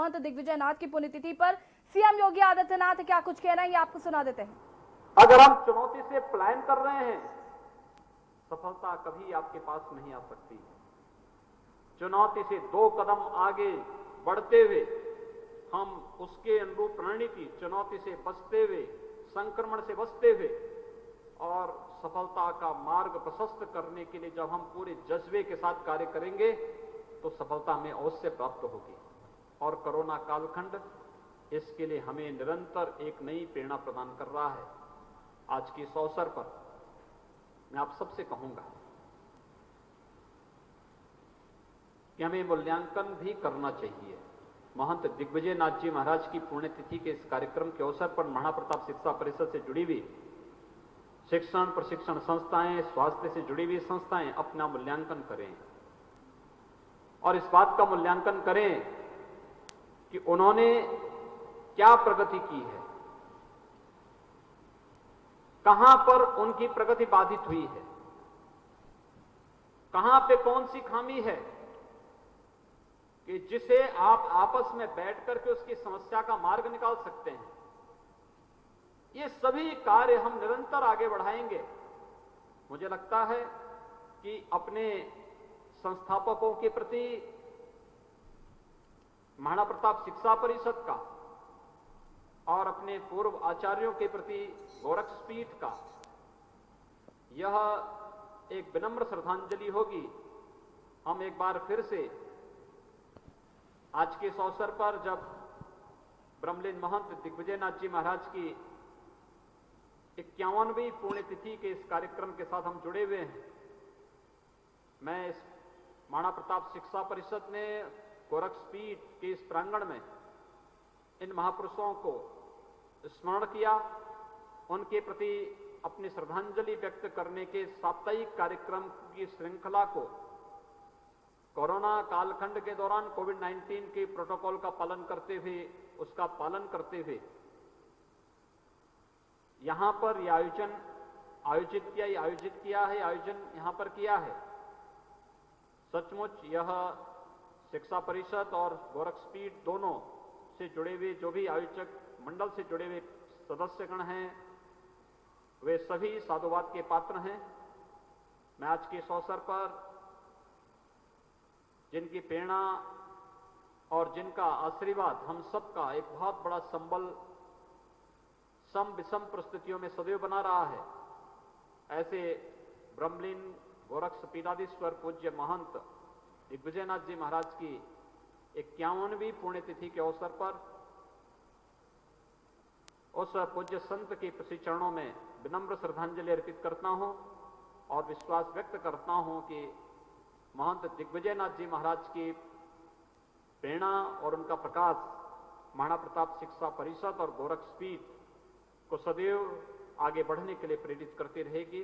महंत दिग्विजय नाथ की पुण्यतिथि पर सीएम योगी आदित्यनाथ क्या कुछ कहना है, ये आपको सुना देते हैं। अगर हम चुनौती से पलायन कर रहे हैं, सफलता कभी आपके पास नहीं आ सकती। चुनौती से 2 कदम आगे बढ़ते हुए हम उसके अनुरूप रणनीति, चुनौती से बचते हुए, संक्रमण से बचते हुए और सफलता का मार्ग प्रशस्त करने के लिए जब हम पूरे जज्बे के साथ कार्य करेंगे तो सफलता हमें अवश्य प्राप्त होगी। और कोरोना कालखंड इसके लिए हमें निरंतर एक नई प्रेरणा प्रदान कर रहा है। आज के इस अवसर पर मैं आप सबसे कहूंगा कि हमें मूल्यांकन भी करना चाहिए। महंत दिग्विजय नाथ जी महाराज की पुण्यतिथि के इस कार्यक्रम के अवसर पर महाप्रताप शिक्षा परिषद से जुड़ी हुई शिक्षण प्रशिक्षण संस्थाएं, स्वास्थ्य से जुड़ी हुई संस्थाएं अपना मूल्यांकन करें और इस बात का मूल्यांकन करें कि उन्होंने क्या प्रगति की है, कहां पर उनकी प्रगति बाधित हुई है, कहां पे कौन सी खामी है कि जिसे आप आपस में बैठ करके उसकी समस्या का मार्ग निकाल सकते हैं। ये सभी कार्य हम निरंतर आगे बढ़ाएंगे। मुझे लगता है कि अपने संस्थापकों के प्रति महाराणा प्रताप शिक्षा परिषद का और अपने पूर्व आचार्यों के प्रति गोरक्षपीठ का यह एक विनम्र श्रद्धांजलि होगी। हम एक बार फिर से आज के इस अवसर पर जब ब्रह्मलीन महंत दिग्विजय नाथ जी महाराज की 51वीं पुण्यतिथि के इस कार्यक्रम के साथ हम जुड़े हुए हैं, मैं इस महाराणा प्रताप शिक्षा परिषद ने गोरक्षपीठ के इस प्रांगण में इन महापुरुषों को स्मरण किया, उनके प्रति अपनी श्रद्धांजलि व्यक्त करने के साप्ताहिक कार्यक्रम की श्रृंखला को कोरोना कालखंड के दौरान कोविड-19 के प्रोटोकॉल का पालन करते हुए, उसका पालन करते हुए यहां पर यह आयोजन यहां पर किया है। सचमुच यह शिक्षा परिषद और गोरक्षपीठ दोनों से जुड़े हुए जो भी आयोजक मंडल से जुड़े हुए सदस्यगण हैं, वे सभी साधुवाद के पात्र हैं। मैं आज के इस अवसर पर जिनकी प्रेरणा और जिनका आशीर्वाद हम सबका एक बहुत बड़ा संबल सम विषम परिस्थितियों में सदैव बना रहा है, ऐसे ब्रह्मलीन गोरक्षपीठाधीश्वर पूज्य महंत दिग्विजय नाथ जी महाराज की 51वीं पुण्यतिथि के अवसर पर उस पूज्य संत के प्रति चरणों में विनम्र श्रद्धांजलि अर्पित करता हूं और विश्वास व्यक्त करता हूं कि महंत दिग्विजय नाथ जी महाराज की प्रेरणा और उनका प्रकाश महाराणा प्रताप शिक्षा परिषद और गोरक्षपीठ को सदैव आगे बढ़ने के लिए प्रेरित करती रहेगी।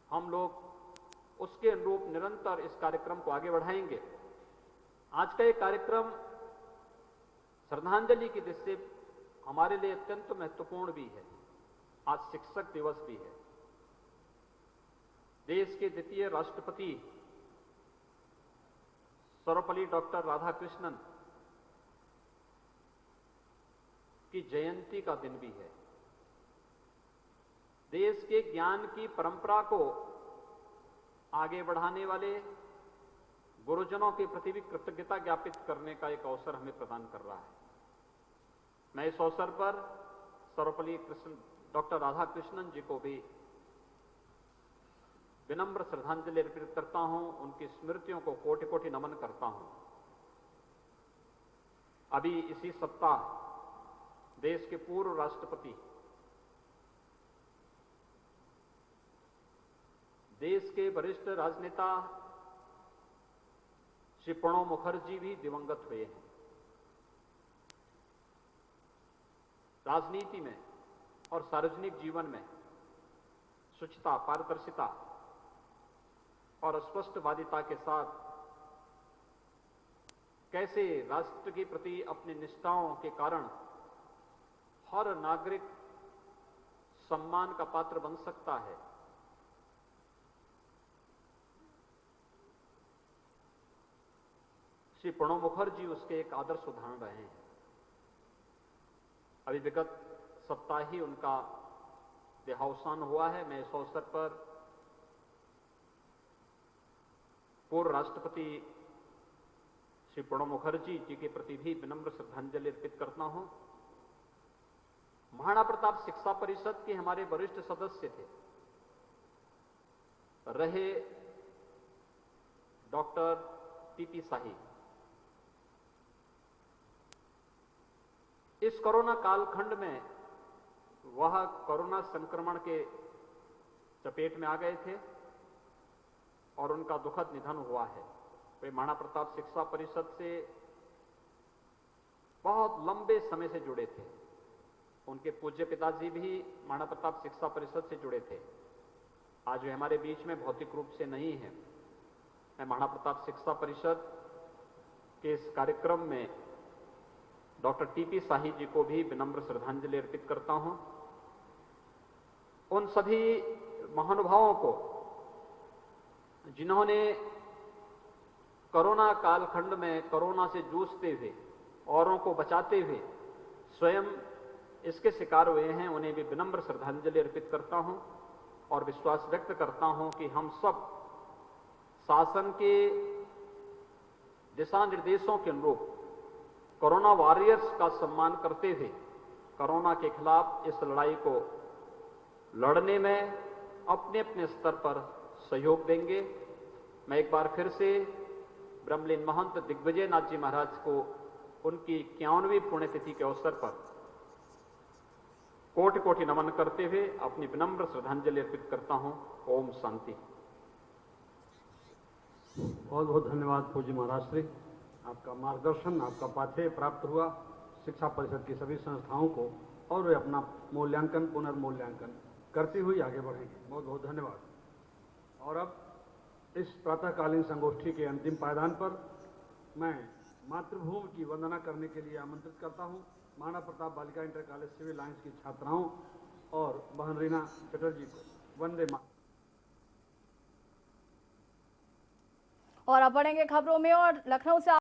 हम लोग उसके अनुरूप निरंतर इस कार्यक्रम को आगे बढ़ाएंगे। आज का ये कार्यक्रम श्रद्धांजलि की दृष्टि से हमारे लिए अत्यंत महत्वपूर्ण भी है। आज शिक्षक दिवस भी है। देश के द्वितीय राष्ट्रपति सर्वपल्ली डॉक्टर राधाकृष्णन की जयंती का दिन भी है। देश के ज्ञान की परंपरा को आगे बढ़ाने वाले गुरुजनों के प्रति भी कृतज्ञता ज्ञापित करने का एक अवसर हमें प्रदान कर रहा है। मैं इस अवसर पर सर्वपल्ली डॉक्टर राधाकृष्णन जी को भी विनम्र श्रद्धांजलि अर्पित करता हूं, उनकी स्मृतियों को कोटि कोटि नमन करता हूं। अभी इसी सप्ताह देश के पूर्व राष्ट्रपति, देश के वरिष्ठ राजनेता श्री प्रणब मुखर्जी भी दिवंगत हुए हैं। राजनीति में और सार्वजनिक जीवन में शुचिता, पारदर्शिता और स्पष्टवादिता के साथ कैसे राष्ट्र के प्रति अपनी निष्ठाओं के कारण हर नागरिक सम्मान का पात्र बन सकता है, श्री प्रणब मुखर्जी उसके एक आदर्श उदाहरण रहे हैं। अभी विगत सप्ताह ही उनका देहावसान हुआ है। मैं इस अवसर पर पूर्व राष्ट्रपति श्री प्रणब मुखर्जी जी के प्रति भी विनम्र श्रद्धांजलि अर्पित करता हूं। महाराणा प्रताप शिक्षा परिषद के हमारे वरिष्ठ सदस्य थे रहे डॉक्टर टीपी शाही। इस कोरोना कालखंड में वह कोरोना संक्रमण के चपेट में आ गए थे और उनका दुखद निधन हुआ है। वे महाराणा प्रताप शिक्षा परिषद से बहुत लंबे समय से जुड़े थे। उनके पूज्य पिताजी भी महाराणा प्रताप शिक्षा परिषद से जुड़े थे। आज वे हमारे बीच में भौतिक रूप से नहीं है। मैं महाराणा प्रताप शिक्षा परिषद के इस कार्यक्रम में डॉक्टर टीपी शाही जी को भी विनम्र श्रद्धांजलि अर्पित करता हूं। उन सभी महानुभावों को जिन्होंने कोरोना कालखंड में कोरोना से जूझते हुए, औरों को बचाते हुए स्वयं इसके शिकार हुए हैं, उन्हें भी विनम्र श्रद्धांजलि अर्पित करता हूं और विश्वास व्यक्त करता हूं कि हम सब शासन के दिशा निर्देशों के अनुरूप कोरोना वॉरियर्स का सम्मान करते हुए कोरोना के खिलाफ इस लड़ाई को लड़ने में अपने अपने स्तर पर सहयोग देंगे। मैं एक बार फिर से ब्रह्मलीन महंत दिग्विजय नाथ जी महाराज को उनकी 51वीं पुण्यतिथि के अवसर पर कोटि कोटि नमन करते हुए अपनी विनम्र श्रद्धांजलि अर्पित करता हूं। ओम शांति। बहुत बहुत धन्यवाद पूज्य महाराज श्री। आपका मार्गदर्शन, आपका पाथेय प्राप्त हुआ शिक्षा परिषद की सभी संस्थाओं को, और वे अपना मूल्यांकन पुनर्मूल्यांकन करती हुई आगे बढ़ेंगे। बहुत बहुत धन्यवाद। और अब इस प्रातःकालीन संगोष्ठी के अंतिम पायदान पर मैं मातृभूमि की वंदना करने के लिए आमंत्रित करता हूं महाराणा प्रताप बालिका इंटर कॉलेज सिविल लाइंस की छात्राओं और बहन रीना चटर्जी को। वंदे मातरम। और अब बढ़ेंगे खबरों में और लखनऊ से